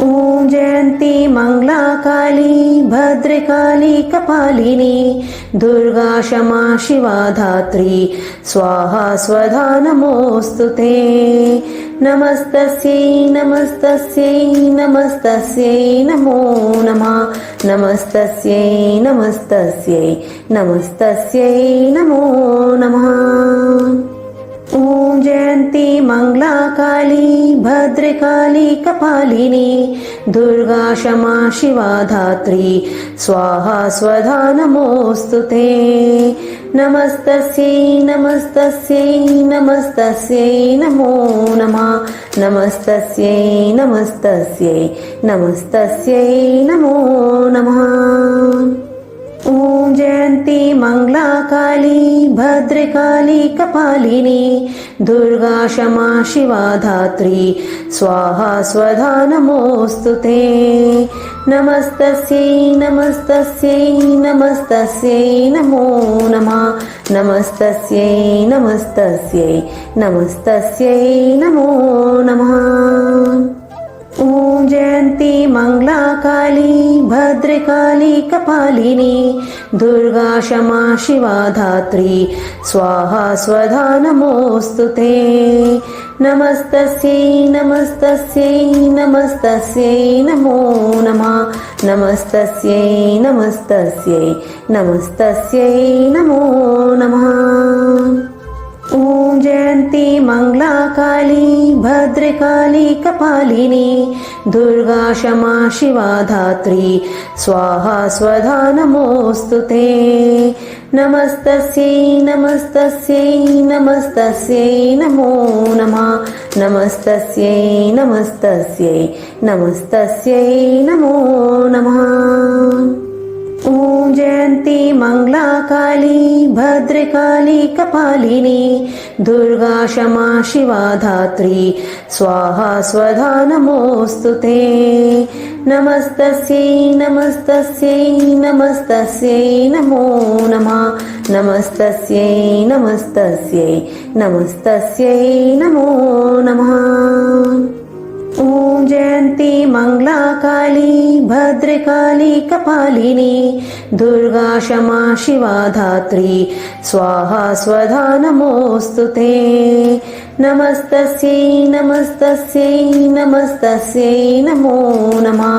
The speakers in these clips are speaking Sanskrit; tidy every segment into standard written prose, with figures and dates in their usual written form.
ॐ जयन्ती मङ्गला काली भद्रकाली कपालिनी दुर्गा क्षमा शिवा धात्री स्वाहा स्वधा नमोऽस्तु ते। नमस्तस्यै नमस्तस्यै नमस्तस्यै नमो नमः। नमस्तस्यै नमस्तस्यै नमस्तस्यै नमो नमः। ॐ जयन्ती मङ्गला काली भद्रकाली कपालिनी दुर्गा क्षमा शिवा धात्री स्वाहा स्वधा नमोऽस्तु ते। नमस्तस्यै नमस्तस्यै नमस्तस्यै नमो नमः। नमस्तस्यै नमस्तस्यै नमस्तस्यै नमो नमः। ॐ जयन्ती मङ्गला काली भद्रकाली कपालिनी दुर्गा क्षमा शिवा धात्री स्वाहा स्वधा नमोऽस्तु ते। नमस्तस्यै नमस्तस्यै नमस्तस्यै नमो नमः। नमस्तस्यै नमस्तस्यै नमस्तस्यै नमो नमः। ॐ जयन्ती मङ्गला काली भद्रकाली कपालिनी दुर्गा क्षमा शिवा धात्री स्वाहा स्वधा नमोऽस्तु ते। नमस्तस्यै नमस्तस्यै नमस्तस्यै नमो नमः। नमस्तस्यै नमस्तस्यै नमस्तस्यै नमो नमः। ॐ जयन्ती मङ्गला काली भद्रकाली कपालिनी दुर्गा क्षमा शिवा धात्री स्वाहा स्वधा नमोऽस्तु ते। नमस्तस्यै नमस्तस्यै नमस्तस्यै नमो नमः। नमस्तस्यै नमस्तस्यै नमस्तस्यै नमो नमः। ॐ जयन्ती मङ्गला काली भद्रकाली कपालिनी दुर्गा क्षमा शिवा धात्री स्वाहा स्वधा नमोऽस्तु ते। नमस्तस्यै नमस्तस्यै नमस्तस्यै नमो नमः। नमस्तस्यै नमस्तस्यै नमस्तस्यै नमो नमः। ॐ जयन्ती मङ्गला काली भद्रकाली कपालिनी दुर्गा क्षमा शिवा धात्री स्वाहा स्वधा नमोऽस्तु ते। नमस्तस्यै नमस्तस्यै नमस्तस्यै नमो नमः।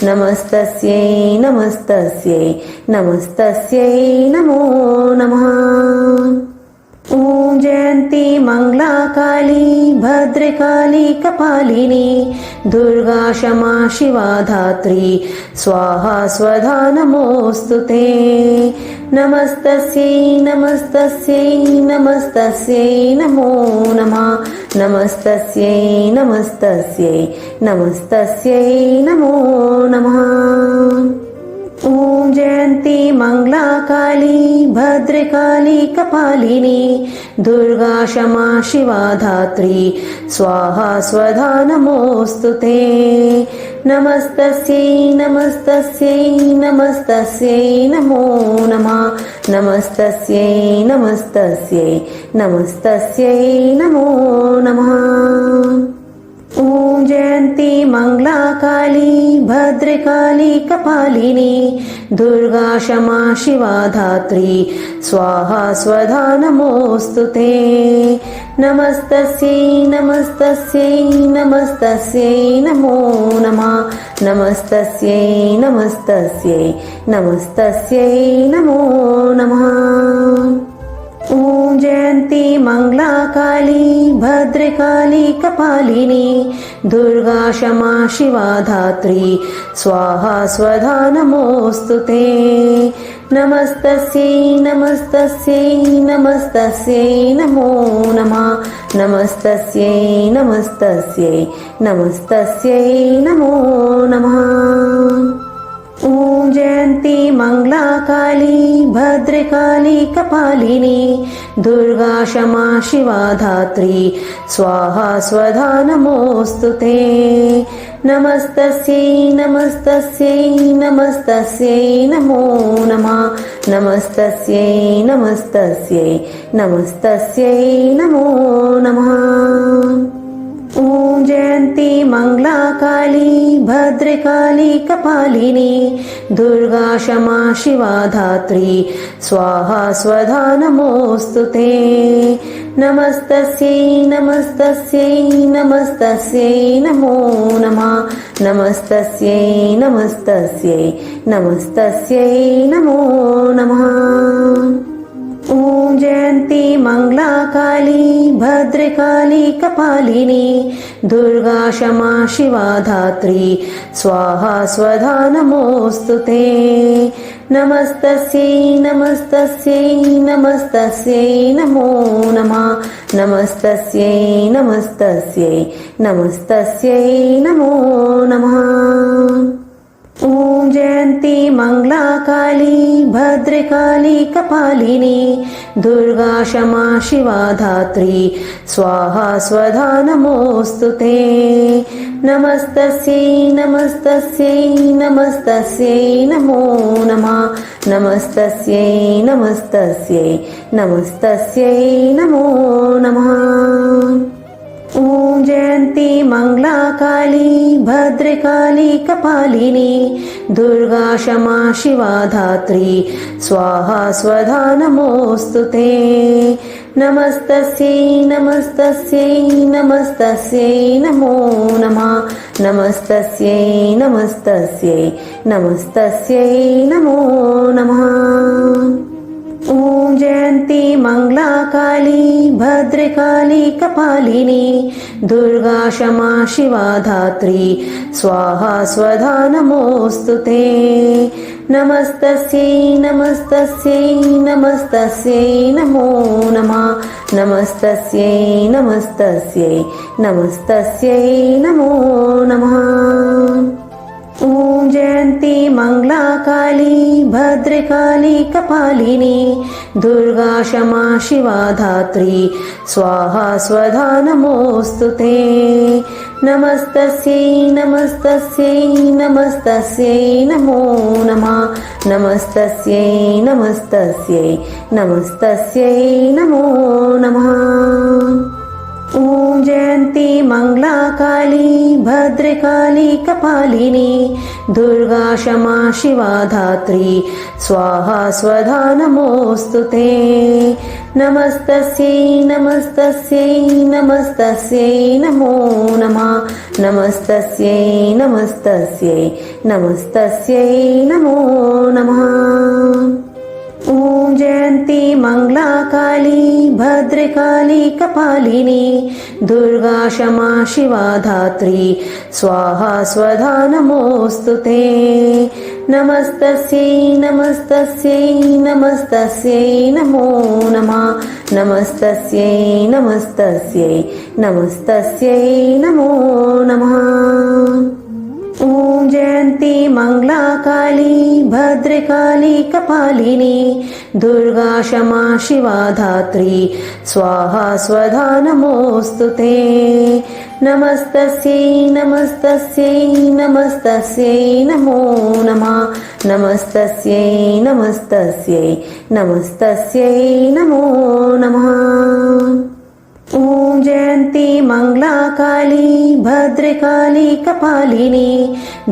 नमस्तस्यै नमस्तस्यै नमस्तस्यै नमो नमः। ॐ जयन्ती मङ्गला काली भद्रकाली कपालिनी दुर्गा क्षमा शिवा धात्री स्वाहा स्वधा नमोऽस्तु ते। नमस्तस्यै नमस्तस्यै नमस्तस्यै नमो नमः। नमस्तस्यै नमस्तस्यै नमस्तस्यै नमो नमः। ॐ जयन्ती मङ्गला काली भद्रकाली कपालिनी दुर्गा क्षमा शिवा धात्री स्वाहा स्वधा नमोऽस्तु ते। नमस्तस्यै नमस्तस्यै नमस्तस्यै नमो नमः। नमस्तस्यै नमस्तस्यै नमस्तस्यै नमो नमः। ॐ जयन्ती मङ्गला काली भद्रकाली कपालिनी दुर्गा क्षमा शिवा धात्री स्वाहा स्वधा नमोऽस्तु ते। नमस्तस्यै नमस्तस्यै नमस्तस्यै नमो नमः। नमस्तस्यै नमस्तस्यै नमस्तस्यै नमो नमः। ॐ जयन्ती मङ्गला काली भद्रकाली कपालिनी दुर्गा क्षमा शिवा धात्री स्वाहा स्वधा नमोऽस्तु ते। नमस्तस्यै नमस्तस्यै नमस्तस्यै नमो नमः। नमस्तस्यै नमस्तस्यै नमस्तस्यै नमो नमः। ॐ जयन्ती मङ्गला काली भद्रकाली कपालिनी दुर्गा क्षमा शिवा धात्री स्वाहा स्वधा नमोऽस्तु ते। नमस्तस्यै नमस्तस्यै नमस्तस्यै नमो नमः। नमस्तस्यै नमस्तस्यै नमस्तस्यै नमो नमः। ॐ जयन्ती मङ्गला काली भद्रकाली कपालिनी दुर्गा क्षमा शिवा धात्री स्वाहा स्वधा नमोऽस्तु ते। नमस्तस्यै नमस्तस्यै नमस्तस्यै नमो नमः। नमस्तस्यै नमस्तस्यै नमस्तस्यै नमो नमः। ॐ जयन्ती मङ्गला काली भद्रकाली कपालिनी दुर्गा क्षमा शिवा धात्री स्वाहा स्वधा नमोऽस्तु ते। नमस्तस्यै नमस्तस्यै नमस्तस्यै नमो नमः। नमस्तस्यै नमस्तस्यै नमस्तस्यै नमो नमः। ॐ जयन्ती मङ्गला काली भद्रकाली कपालिनी दुर्गा क्षमा शिवा धात्री स्वाहा स्वधा नमोऽस्तु ते। नमस्तस्यै नमस्तस्यै नमस्तस्यै नमो नमः। नमस्तस्यै नमस्तस्यै नमस्तस्यै नमो नमः। ॐ जयन्ती मङ्गला काली भद्रकाली कपालिनी दुर्गा क्षमा शिवा धात्री स्वाहा स्वधा नमोऽस्तु ते। नमस्तस्यै नमस्तस्यै नमस्तस्यै नमो नमः। नमस्तस्यै नमस्तस्यै नमस्तस्यै नमो नमः। ॐ जयन्ती मङ्गला काली भद्रकाली कपालिनी दुर्गा क्षमा शिवा धात्री स्वाहा स्वधा नमोऽस्तु ते। नमस्तस्यै नमस्तस्यै नमस्तस्यै नमो नमः। नमस्तस्यै नमस्तस्यै नमस्तस्यै नमो नमः। ॐ जयन्ती मङ्गला काली भद्रकाली कपालिनी दुर्गा क्षमा शिवा धात्री स्वाहा स्वधा नमोऽस्तु ते। नमस्तस्यै नमस्तस्यै नमस्तस्यै नमो नमः। नमस्तस्यै नमस्तस्यै नमस्तस्यै नमो नमः। ॐ जयन्ती मङ्गला काली भद्रकाली कपालिनी दुर्गा क्षमा शिवा धात्री स्वाहा स्वधा नमोऽस्तु ते। नमस्तस्यै नमस्तस्यै नमस्तस्यै नमो नमः। नमस्तस्यै नमस्तस्यै नमस्तस्यै नमो नमः। ॐ जयन्ती मङ्गला काली भद्रकाली कपालिनी दुर्गा क्षमा शिवा धात्री स्वाहा स्वधा नमोऽस्तु ते। नमस्तस्यै नमस्तस्यै नमस्तस्यै नमो नमः। नमस्तस्यै नमस्तस्यै नमस्तस्यै नमो नमः। ॐ जयन्ती मङ्गला काली भद्रकाली कपालिनी दुर्गा क्षमा शिवा धात्री स्वाहा स्वधा नमोऽस्तु ते। नमस्तस्यै नमस्तस्यै नमस्तस्यै नमो नमः। नमस्तस्यै नमस्तस्यै नमस्तस्यै नमो नमः। ॐ जयन्ती मङ्गला काली भद्रकाली कपालिनी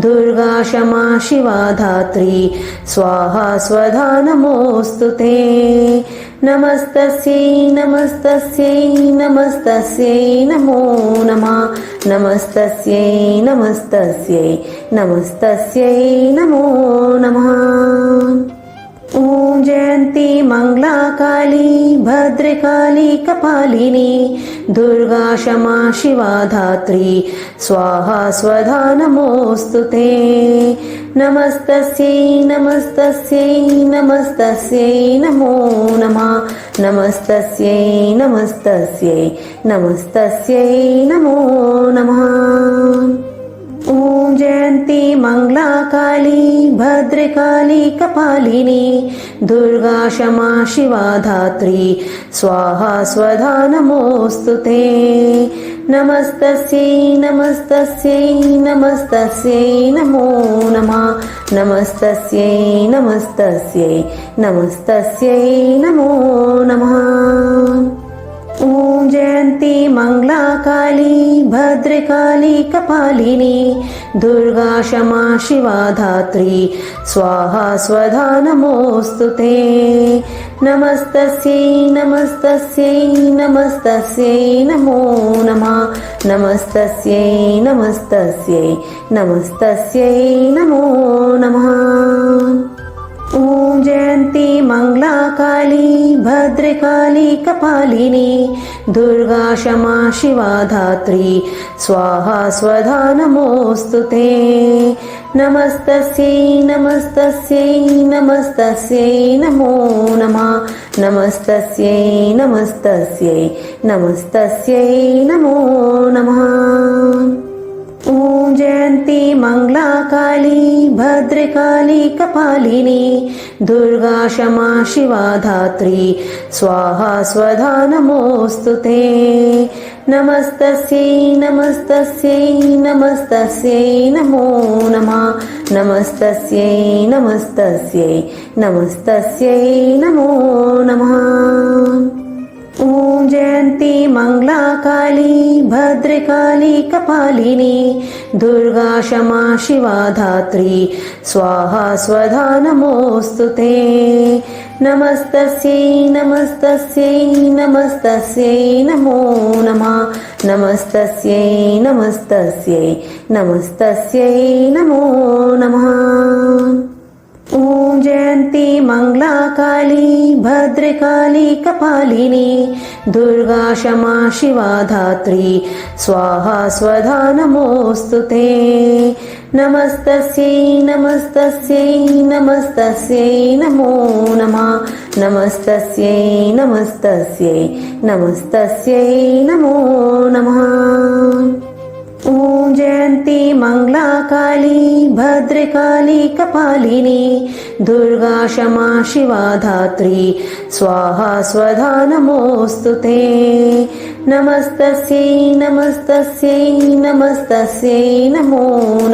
दुर्गा क्षमा शिवा धात्री स्वाहा स्वधा नमोऽस्तु ते। नमस्तस्यै नमस्तस्यै नमस्तस्यै नमो नमः। नमस्तस्यै नमस्तस्यै नमस्तस्यै नमो नमः। ॐ जयन्ती मङ्गला काली भद्रकाली कपालिनी दुर्गा क्षमा शिवा धात्री स्वाहा स्वधा नमोऽस्तु ते। नमस्तस्यै नमस्तस्यै नमस्तस्यै नमो नमः। नमस्तस्यै नमस्तस्यै नमस्तस्यै नमो नमः। ॐ जयन्ती मङ्गला काली भद्रकाली कपालिनी दुर्गा क्षमा शिवा धात्री स्वाहा स्वधा नमोऽस्तु ते। नमस्तस्यै नमस्तस्यै नमस्तस्यै नमो नमः। नमस्तस्यै नमस्तस्यै नमस्तस्यै नमो नमः। ॐ जयन्ती मङ्गला काली भद्रकाली कपालिनी दुर्गा क्षमा शिवा धात्री स्वाहा स्वधा नमोऽस्तु ते। नमस्तस्यै नमस्तस्यै नमस्तस्यै नमो नमः नमस्तस्यै नमस्तस्यै नमस्तस्यै नमो नमः। ॐ जयन्ती मङ्गला काली भद्रकाली कपालिनी दुर्गा क्षमा शिवा धात्री स्वाहा स्वधा नमोऽस्तु ते। नमस्तस्यै नमस्तस्यै नमस्तस्यै नमो नमः नमस्तस्यै नमस्तस्यै नमस्तस्यै नमो नमः। ॐ जयन्ती मङ्गला काली भद्रकाली कपालिनी दुर्गा क्षमा शिवा धात्री स्वाहा स्वधा नमोऽस्तु ते। नमस्तस्यै नमस्तस्यै नमस्तस्यै नमो नमः नमस्तस्यै नमस्तस्यै नमस्तस्यै नमो नमः। ॐ जयन्ती मङ्गला काली भद्रकाली कपालिनी दुर्गा क्षमा शिवा धात्री स्वाहा स्वधा नमोऽस्तु ते। नमस्तस्यै नमस्तस्यै नमस्तस्यै नमो नमः नमस्तस्यै नमस्तस्यै नमस्तस्यै नमो नमः। ॐ जयन्ती मङ्गला काली भद्रकाली कपालिनी दुर्गा क्षमा शिवा धात्री स्वाहा स्वधा नमोऽस्तु ते। नमस्तस्यै नमस्तस्यै नमस्तस्यै नमो नमः नमस्तस्यै नमस्तस्यै नमस्तस्यै नमो नमः। ॐ जयन्ती मङ्गला काली भद्रकाली कपालिनी दुर्गा क्षमा शिवा धात्री स्वाहा स्वधा नमोऽस्तु ते। नमस्तस्यै नमस्तस्यै नमस्तस्यै नमो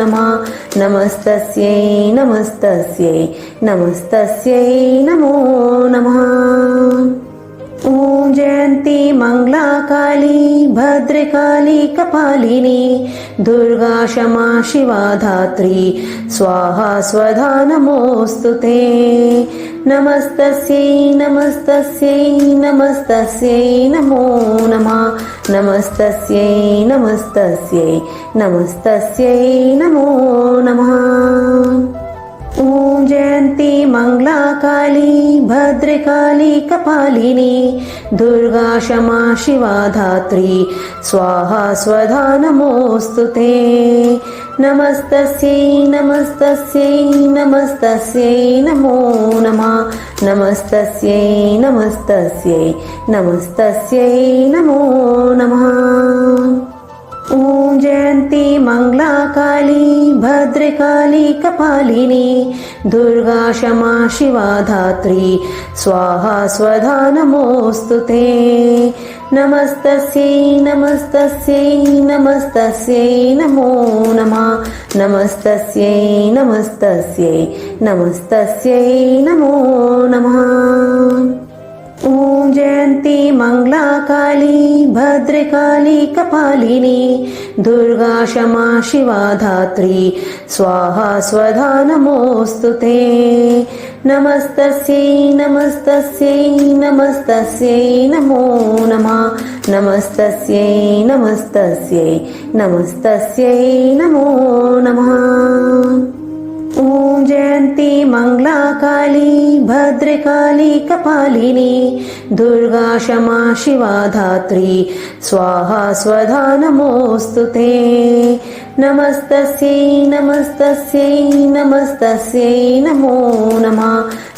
नमः नमस्तस्यै नमस्तस्यै नमस्तस्यै नमो नमः। ॐ जयन्ती मङ्गला काली भद्रकाली कपालिनी दुर्गा क्षमा शिवा धात्री स्वाहा स्वधा नमोऽस्तु ते। नमस्तस्यै नमस्तस्यै नमस्तस्यै नमो नमः नमस्तस्यै नमस्तस्यै नमस्तस्यै नमो नमः। ॐ जयन्ती मङ्गला काली भद्रकाली कपालिनी दुर्गा क्षमा शिवा धात्री स्वाहा स्वधा नमोऽस्तु ते। नमस्तस्यै नमस्तस्यै नमस्तस्यै नमो नमः नमस्तस्यै नमस्तस्यै नमस्तस्यै नमो नमः। ॐ जयन्ती मङ्गला काली भद्रकाली कपालिनी दुर्गा क्षमा शिवा धात्री स्वाहा स्वधा नमोऽस्तु ते। नमस्तस्यै नमस्तस्यै नमस्तस्यै नमो नमः नमस्तस्यै नमस्तस्यै नमस्तस्यै नमो नमः। ॐ जयन्ती मङ्गला काली भद्रकाली कपालिनी दुर्गा क्षमा शिवा धात्री स्वाहा स्वधा नमोऽस्तु ते। नमस्तस्यै नमस्तस्यै नमस्तस्यै नमो नमः नमस्तस्यै नमस्तस्यै नमस्तस्यै नमो नमः। ॐ जयन्ती मङ्गला काली भद्रकाली कपालिनी दुर्गा क्षमा शिवा धात्री स्वाहा स्वधा नमोऽस्तु ते। नमस्तस्यै नमस्तस्यै नमस्तस्यै नमो नमः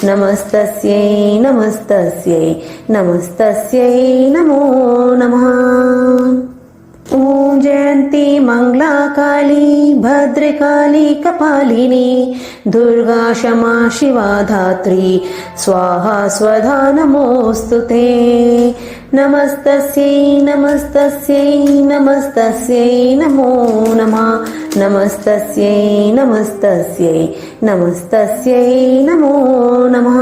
नमस्तस्यै नमस्तस्यै नमस्तस्यै नमो नमः। ॐ जयन्ती मङ्गला काली भद्रकाली कपालिनी दुर्गा क्षमा शिवा धात्री स्वाहा स्वधा नमोऽस्तु ते। नमस्तस्यै नमस्तस्यै नमस्तस्यै नमो नमः नमस्तस्यै नमस्तस्यै नमस्तस्यै नमो नमः।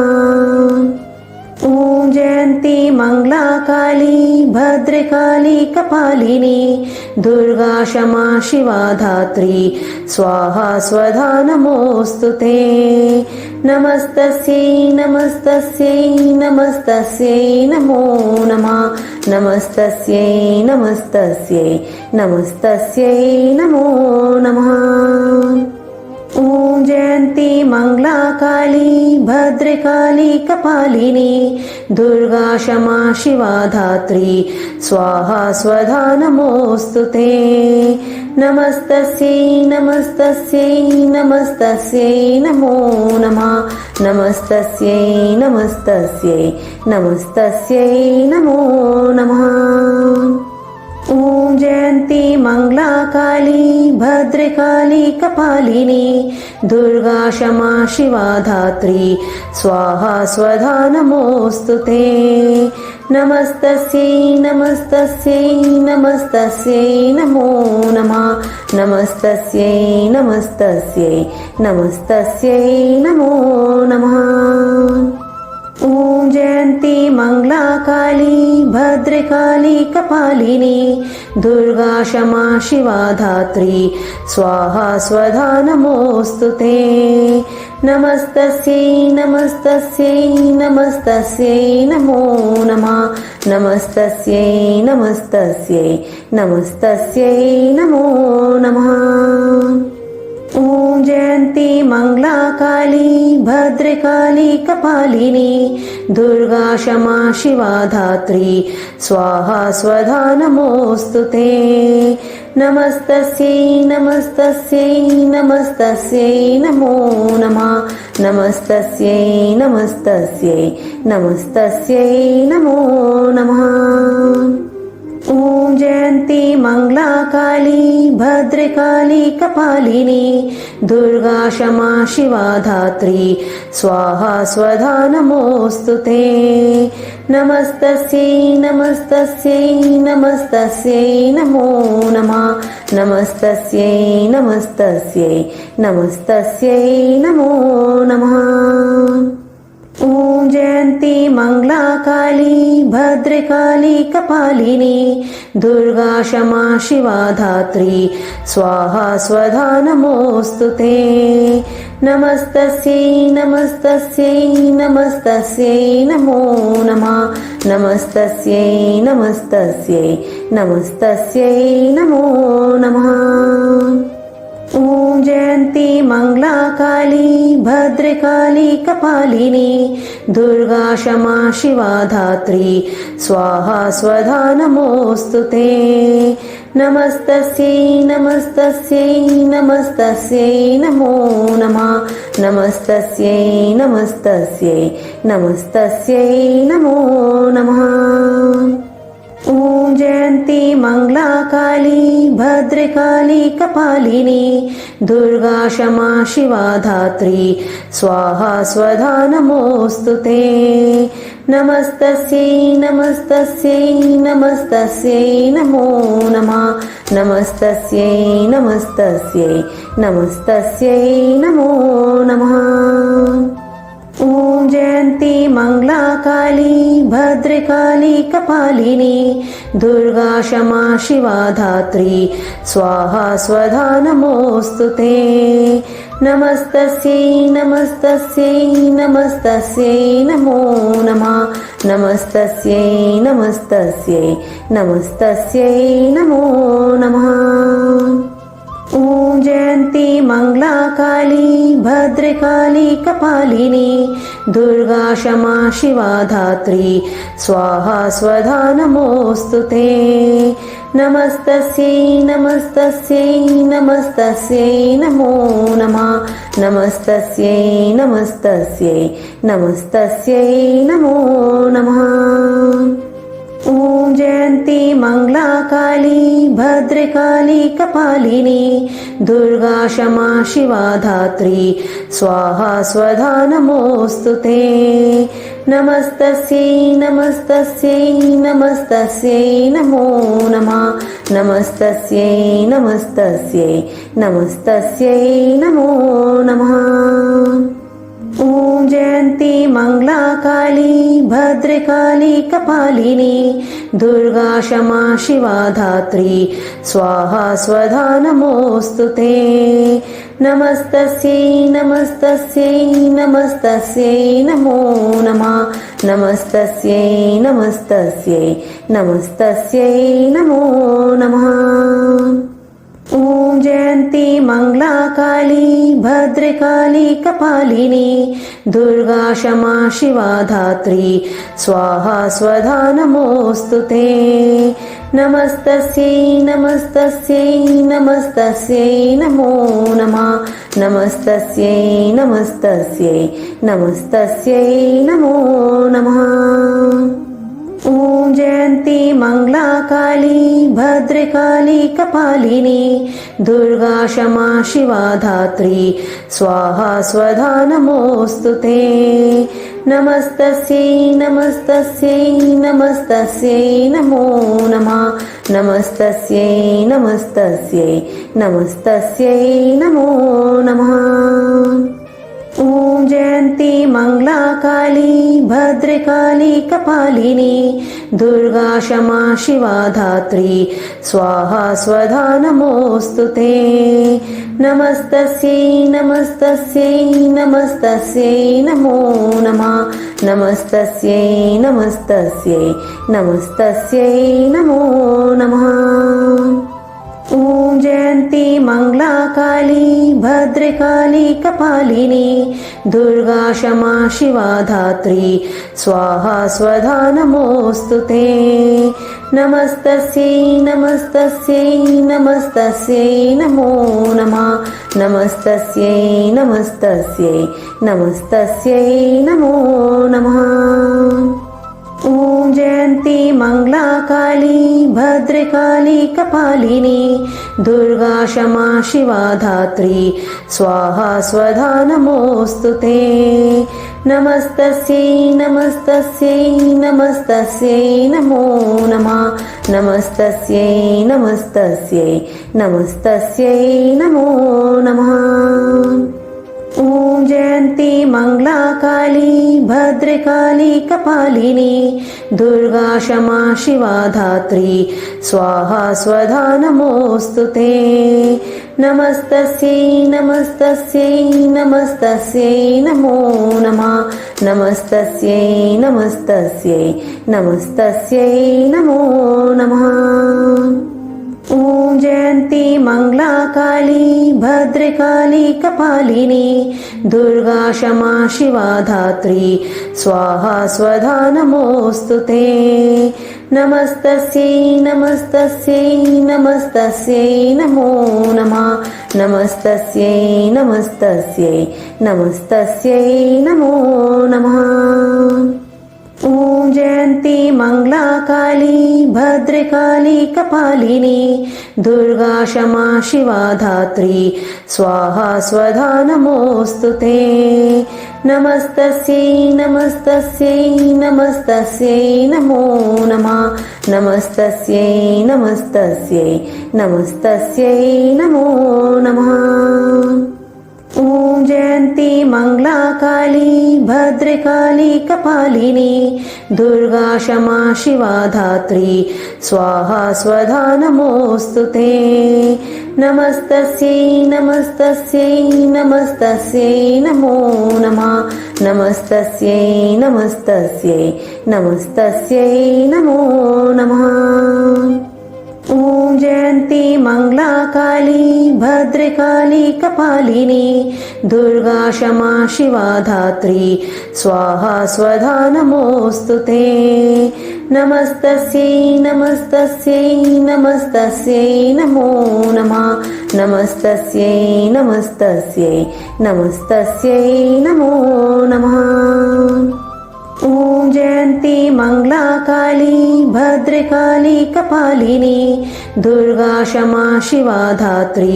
ॐ जयन्ती मङ्गलाकाली भद्रकाली कपालिनी दुर्गा क्षमा शिवा धात्री स्वाहा स्वधा नमोऽस्तु ते। नमस्तस्यै नमस्तस्यै नमस्तस्यै नमो नमः। नमस्तस्यै नमस्तस्यै नमस्तस्यै नमो नमः। ॐ जयन्ती मङ्गलाकाली भद्रकाली कपालिनी दुर्गा क्षमा शिवा धात्री स्वाहा स्वधा नमोऽस्तु ते। नमस्तस्यै नमस्तस्यै नमस्तस्यै नमो नमः। नमस्तस्यै नमस्तस्यै नमस्तस्यै नमो नमः। ॐ जयन्ती मङ्गलाकाली भद्रकाली कपालिनी दुर्गा क्षमा शिवा धात्री स्वाहा स्वधा नमोऽस्तु ते। नमस्तस्यै नमस्तस्यै नमस्तस्यै नमो नमः। नमस्तस्यै नमस्तस्यै नमस्तस्यै नमो नमः। ॐ जयन्ती मङ्गलाकाली भद्रकाली कपालिनी दुर्गा क्षमा शिवा धात्री स्वाहा स्वधा नमोऽस्तु ते। नमस्तस्यै नमस्तस्यै नमस्तस्यै नमो नमः। नमस्तस्यै नमस्तस्यै नमस्तस्यै नमो नमः। ॐ जयन्ती मङ्गलाकाली भद्रकाली कपालिनी दुर्गा क्षमा शिवा धात्री स्वाहा स्वधा नमोऽस्तु ते। नमस्तस्यै नमस्तस्यै नमस्तस्यै नमो नमः। नमस्तस्यै नमस्तस्यै नमस्तस्यै नमो नमः। ॐ जयन्ती मङ्गलाकाली भद्रकाली कपालिनी दुर्गा क्षमा शिवा धात्री स्वाहा स्वधा नमोऽस्तु ते। नमस्तस्यै नमस्तस्यै नमस्तस्यै नमो नमः। नमस्तस्यै नमस्तस्यै नमस्तस्यै नमो नमः। ॐ जयन्ती मङ्गलाकाली भद्रकाली कपालिनी दुर्गा क्षमा शिवा धात्री स्वाहा स्वधा नमोऽस्तु ते। नमस्तस्यै नमस्तस्यै नमस्तस्यै नमो नमः। नमस्तस्यै नमस्तस्यै नमस्तस्यै नमो नमः। ॐ जयन्ती मङ्गलाकाली भद्रकाली कपालिनी दुर्गा क्षमा शिवा धात्री स्वाहा स्वधा नमोऽस्तु ते। नमस्तस्यै नमस्तस्यै नमस्तस्यै नमो नमः। नमस्तस्यै नमस्तस्यै नमस्तस्यै नमो नमः। ॐ जयन्ती मङ्गलाकाली भद्रकाली कपालिनी दुर्गा क्षमा शिवा धात्री स्वाहा स्वधा नमोऽस्तु ते। नमस्तस्यै नमस्तस्यै नमस्तस्यै नमो नमः। नमस्तस्यै नमस्तस्यै नमस्तस्यै नमो नमः। ॐ जयन्ती मङ्गलाकाली भद्रकाली कपालिनी दुर्गा क्षमा शिवा धात्री स्वाहा स्वधा नमोऽस्तु ते। नमस्तस्यै नमस्तस्यै नमस्तस्यै नमो नमः। नमस्तस्यै नमस्तस्यै नमस्तस्यै नमो नमः। ॐ जयन्ती मङ्गलाकाली भद्रकाली कपालिनी दुर्गा क्षमा शिवा धात्री स्वाहा स्वधा नमोऽस्तु ते। नमस्तस्यै नमस्तस्यै नमस्तस्यै नमो नमः। नमस्तस्यै नमस्तस्यै नमस्तस्यै नमो नमः। ॐ जयन्ती मङ्गलाकाली भद्रकाली कपालिनी दुर्गा क्षमा शिवा धात्री स्वाहा स्वधा नमोऽस्तु ते। नमस्तस्यै नमस्तस्यै नमस्तस्यै नमो नमः। नमस्तस्यै नमस्तस्यै नमस्तस्यै नमो नमः। ॐ जयन्ती मङ्गलाकाली भद्र భద్రకాళీ కపాలిని దుర్గా క్షమా శివా ధాత్రి స్వాహా స్వధా నమోస్తుతే నమస్తస్యై నమస్తస్యై నమస్తస్యై నమో నమః నమస్తస్యై నమస్తస్యై నమస్తస్యై నమో నమః ఓం జయంతి మంగళా కాళీ భద్రకాళీ కపాలిని దుర్గా క్షమా శివా ధాత్రి స్వాహా స్వధా నమోస్తుతే నమస్తస్యై నమస్తస్యై నమస్తస్యై నమో నమః నమస్తస్యై నమస్తస్యై నమస్తస్యై నమో నమః ఓం జయంతి మంగళా కాళీ భద్రకాళీ కపాలిని దుర్గా క్షమా శివా ధాత్రి స్వాహా స్వధా నమోస్తుతే నమస్తస్యై నమస్తస్యై నమస్తస్యై నమో నమః నమస్తస్యై నమస్తస్యై నమస్తస్యై నమో నమః ఓం జయంతి మంగళా కాళీ భద్రకాళీ కపాలిని దుర్గా క్షమా శివా ధాత్రి స్వాహా స్వధా నమోస్తుతే నమస్తస్యై నమస్తస్యై నమస్తస్యై నమో నమః నమస్తస్యై నమస్తస్యై నమస్తస్యై నమో నమః ఓం జయంతి మంగళా కాళీ భద్రకాళీ కపాలిని దుర్గా క్షమా శివా ధాత్రి స్వాహా స్వధా నమోస్తుతే నమస్తస్యై నమస్తస్యై నమస్తస్యై నమో నమః నమస్తస్యై నమస్తస్యై నమస్తస్యై నమో నమః ఓం జయంతి మంగళా కాళీ భద్రకాళీ కపాలిని దుర్గా క్షమా శివా ధాత్రి స్వాహా స్వధా నమోస్తుతే నమస్తస్యై నమస్తస్యై నమస్తస్యై నమో నమః నమస్తస్యై నమస్తస్యై నమస్తస్యై నమో నమః ఓం జయంతి మంగళా కాళీ భద్రకాళీ కపాలిని దుర్గా క్షమా శివా ధాత్రి స్వాహా స్వధా నమోస్తుతే నమస్తస్యై నమస్తస్యై నమస్తస్యై నమో నమః నమస్తస్యై నమస్తస్యై నమస్తస్యై నమో నమః ఓం జయంతి మంగళా కాళీ భద్రకాళీ కపాలిని దుర్గా క్షమా శివా ధాత్రి స్వాహా స్వధా నమోస్తుతే నమస్తస్యై నమస్తస్యై నమస్తస్యై నమో నమః నమస్తస్యై నమస్తస్యై నమస్తస్యై నమో నమః ఓం జయంతి మంగళా కాళీ భద్రకాళీ కపాలిని దుర్గా క్షమా శివా ధాత్రి స్వాహా స్వధా నమోస్తుతే నమస్తస్యై నమస్తస్యై నమస్తస్యై నమో నమః నమస్తస్యై నమస్తస్యై నమస్తస్యై నమో నమః ఓం జయంతి మంగళా కాళీ భద్రకాళీ కపాలిని దుర్గా క్షమా శివా ధాత్రి స్వాహా స్వధా నమోస్తుతే నమస్తస్యై నమస్తస్యై నమస్తస్యై నమో నమః నమస్తస్యై నమస్తస్యై నమస్తస్యై నమో నమః ఓం జయంతి మంగళా కాళీ భద్రకాళీ కపాలిని దుర్గా క్షమా శివా ధాత్రి స్వాహా స్వధా నమోస్తుతే నమస్తస్యై నమస్తస్యై నమస్తస్యై నమో నమః నమస్తస్యై నమస్తస్యై నమస్తస్యై నమో నమః ఓం జయంతి మంగళా కాళీ భద్రకాళీ కపాలిని దుర్గా క్షమా శివా ధాత్రి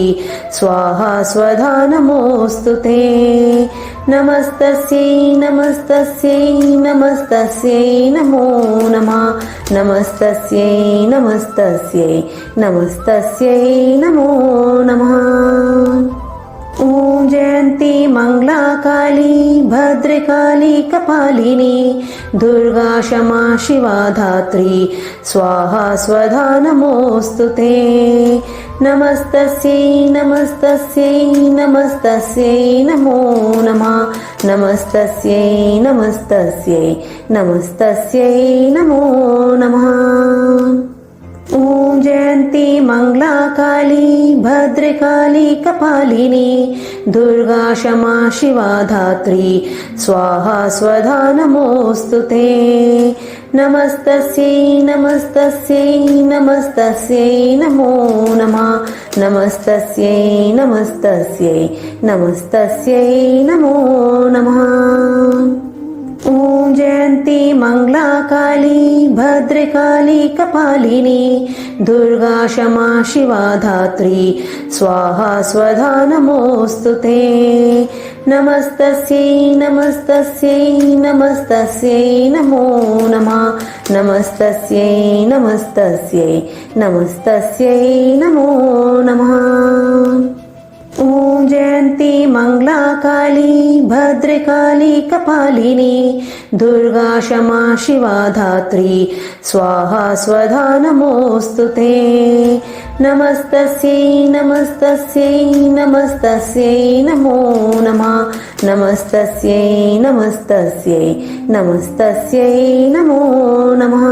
స్వాహా స్వధా నమోస్తుతే నమస్తస్యై నమస్తస్యై నమస్తస్యై నమో నమః నమస్తస్యై నమస్తస్యై నమస్తస్యై నమో నమః ॐ जयन्ती मङ्गला काली भद्रकाली कपालिनी दुर्गा क्षमा शिवा धात्री स्वाहा स्वधा नमोऽस्तु ते। नमस्तस्यै नमस्तस्यै नमस्तस्यै नमो नमः नमस्तस्यै नमस्तस्यै नमस्तस्यै नमो नमः। ॐ जयन्ती मङ्गला काली भद्रकाली कपालिनी दुर्गा क्षमा शिवा धात्री स्वाहा स्वधा नमोऽस्तु ते। नमस्तस्यै नमस्तस्यै नमस्तस्यै नमो नमः नमस्तस्यै नमस्तस्यै नमस्तस्यै नमो नमः। ॐ जयन्ती मङ्गला काली भद्रकाली कपालिनी दुर्गा क्षमा शिवा धात्री स्वाहा स्वधा नमोऽस्तु ते। नमस्तस्यै नमस्तस्यै नमस्तस्यै नमो नमः नमस्तस्यै नमस्तस्यै नमस्तस्यै नमो नमः। ॐ जयन्ती मङ्गला काली भद्रकाली कपालिनी दुर्गा क्षमा शिवा धात्री स्वाहा स्वधा नमोऽस्तु ते। नमस्तस्यै नमस्तस्यै नमस्तस्यै नमो नमः नमस्तस्यै नमस्तस्यै नमस्तस्यै नमो नमः।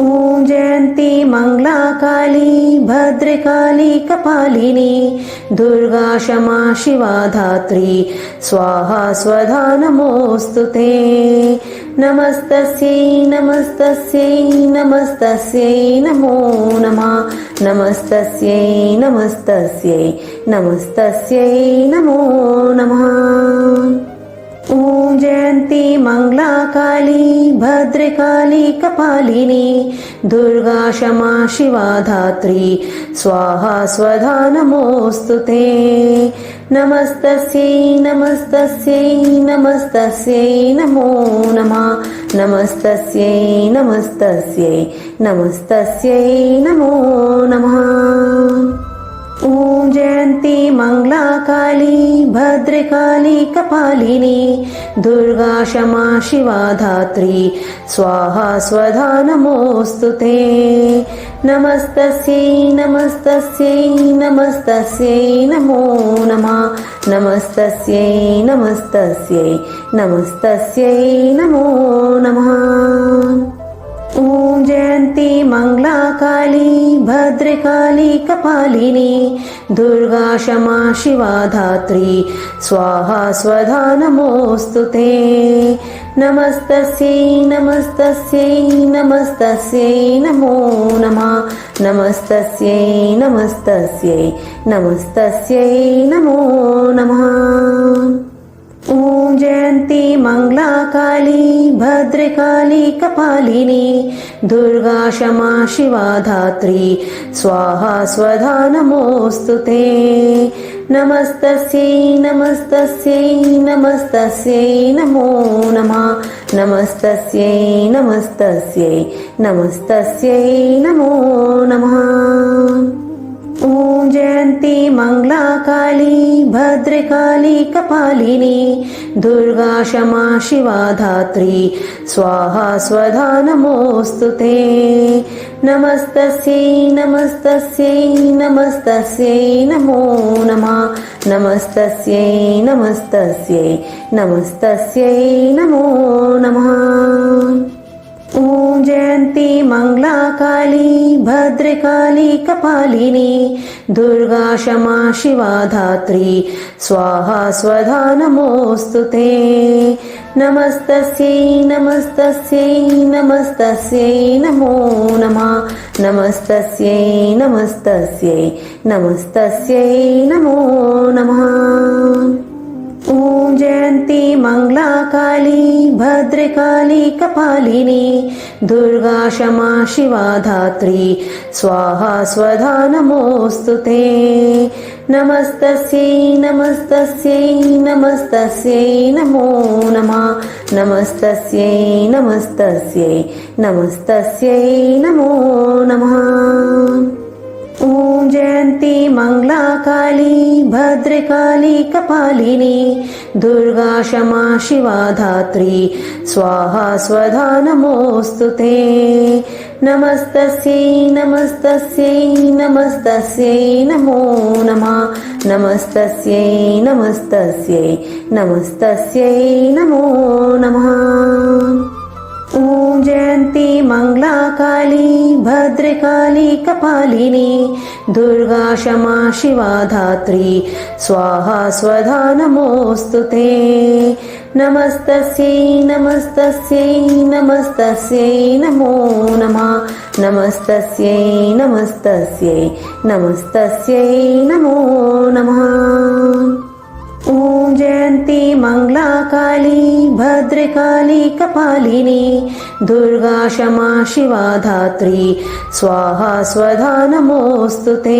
ॐ जयन्ती मङ्गला काली भद्रकाली कपालिनी दुर्गा क्षमा शिवा धात्री स्वाहा स्वधा नमोऽस्तु ते। नमस्तस्यै नमस्तस्यै नमस्तस्यै नमो नमः नमस्तस्यै नमस्तस्यै नमस्तस्यै नमो नमः। ॐ जयन्ती मङ्गला काली भद्रकाली कपालिनी दुर्गा क्षमा शिवा धात्री स्वाहा स्वधा नमोऽस्तु ते। नमस्तस्यै नमस्तस्यै नमस्तस्यै नमो नमः नमस्तस्यै नमस्तस्यै नमस्तस्यै नमो नमः। ॐ जयन्ती मङ्गला काली भद्रकाली कपालिनी दुर्गा क्षमा शिवा धात्री स्वाहा स्वधा नमोऽस्तु ते। नमस्तस्यै नमस्तस्यै नमस्तस्यै नमो नमः नमस्तस्यै नमस्तस्यै नमस्तस्यै नमो नमः। ॐ जयन्ती मङ्गला काली भद्रकाली कपालिनी दुर्गा क्षमा शिवा धात्री स्वाहा स्वधा नमोऽस्तु ते। नमस्तस्यै नमस्तस्यै नमस्तस्यै नमो नमः नमस्तस्यै नमस्तस्यै नमस्तस्यै नमो नमः। ॐ जयन्ती मङ्गला काली भद्रकाली कपालिनी दुर्गा क्षमा शिवा धात्री स्वाहा स्वधा नमोऽस्तु ते। नमस्तस्यै नमस्तस्यै नमस्तस्यै नमो नमः नमस्तस्यै नमस्तस्यै नमस्तस्यै नमो नमः। ॐ जयन्ती मङ्गला काली भद्रकाली कपालिनी दुर्गा क्षमा शिवा धात्री स्वाहा स्वधा नमोऽस्तु ते। नमस्तस्यै नमस्तस्यै नमस्तस्यै नमो नमः नमस्तस्यै नमस्तस्यै नमस्तस्यै नमो नमः। ॐ जयन्ती मङ्गला काली भद्रकाली कपालिनी दुर्गा क्षमा शिवा धात्री स्वाहा स्वधा नमोऽस्तु ते। नमस्तस्यै नमस्तस्यै नमस्तस्यै नमो नमः नमस्तस्यै नमस्तस्यै नमस्तस्यै नमो नमः। ॐ जयन्ती मङ्गला काली भद्रकाली कपालिनी दुर्गा क्षमा शिवा धात्री स्वाहा स्वधा नमोऽस्तु ते। नमस्तस्यै नमस्तस्यै नमस्तस्यै नमो नमः नमस्तस्यै नमस्तस्यै नमस्तस्यै नमो नमः। ॐ जयन्ती मङ्गलाकाली भद्रकाली कपालिनी दुर्गा क्षमा शिवा धात्री स्वाहा स्वधा नमोऽस्तु ते। नमस्तस्यै नमस्तस्यै नमस्तस्यै नमो नमः नमस्तस्यै नमस्तस्यै नमस्तस्यै नमो नमः। ॐ जयन्ती मङ्गलाकाली भद्रकाली कपालिनी दुर्गा क्षमा शिवा धात्री स्वाहा स्वधा नमोऽस्तु ते। नमस्तस्यै नमस्तस्यै नमस्तस्यै नमो नमः नमस्तस्यै नमस्तस्यै नमस्तस्यै नमो नमः। ॐ जयन्ती मङ्गलाकाली भद्रकाली कपालिनी दुर्गा क्षमा शिवा धात्री स्वाहा स्वधा नमोऽस्तु ते।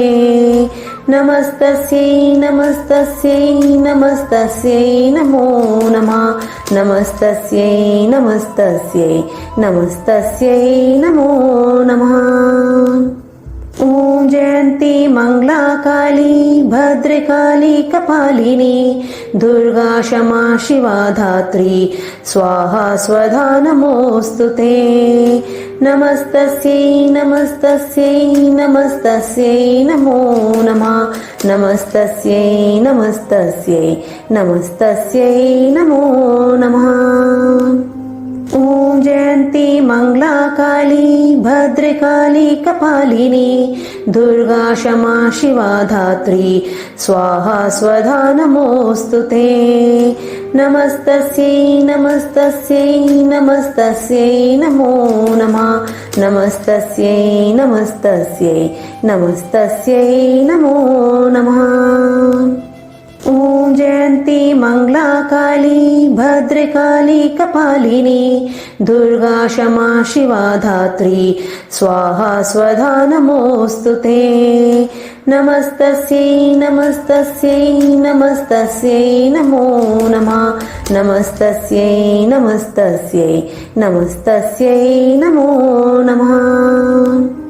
नमस्तस्यै नमस्तस्यै नमस्तस्यै नमो नमः नमस्तस्यै नमस्तस्यै नमस्तस्यै नमो नमः। ॐ जयन्ती मङ्गलाकाली भद्रकाली कपालिनी दुर्गा क्षमा शिवा धात्री स्वाहा स्वधा नमोऽस्तु ते। नमस्तस्यै नमस्तस्यै नमस्तस्यै नमो नमः नमस्तस्यै नमस्तस्यै नमस्तस्यै नमो नमः। ॐ जयन्ती मङ्गलाकाली भद्रकाली कपालिनी दुर्गा क्षमा शिवा धात्री स्वाहा स्वधा नमोऽस्तु ते। नमस्तस्यै नमस्तस्यै नमस्तस्यै नमो नमः नमस्तस्यै नमस्तस्यै नमस्तस्यै नमो नमः। ॐ जयन्ती मङ्गलाकाली भद्रकाली कपालिनी दुर्गा क्षमा शिवा धात्री स्वाहा स्वधा नमोऽस्तु ते। नमस्तस्यै नमस्तस्यै नमस्तस्यै नमो नमः नमस्तस्यै नमस्तस्यै नमस्तस्यै नमो नमः।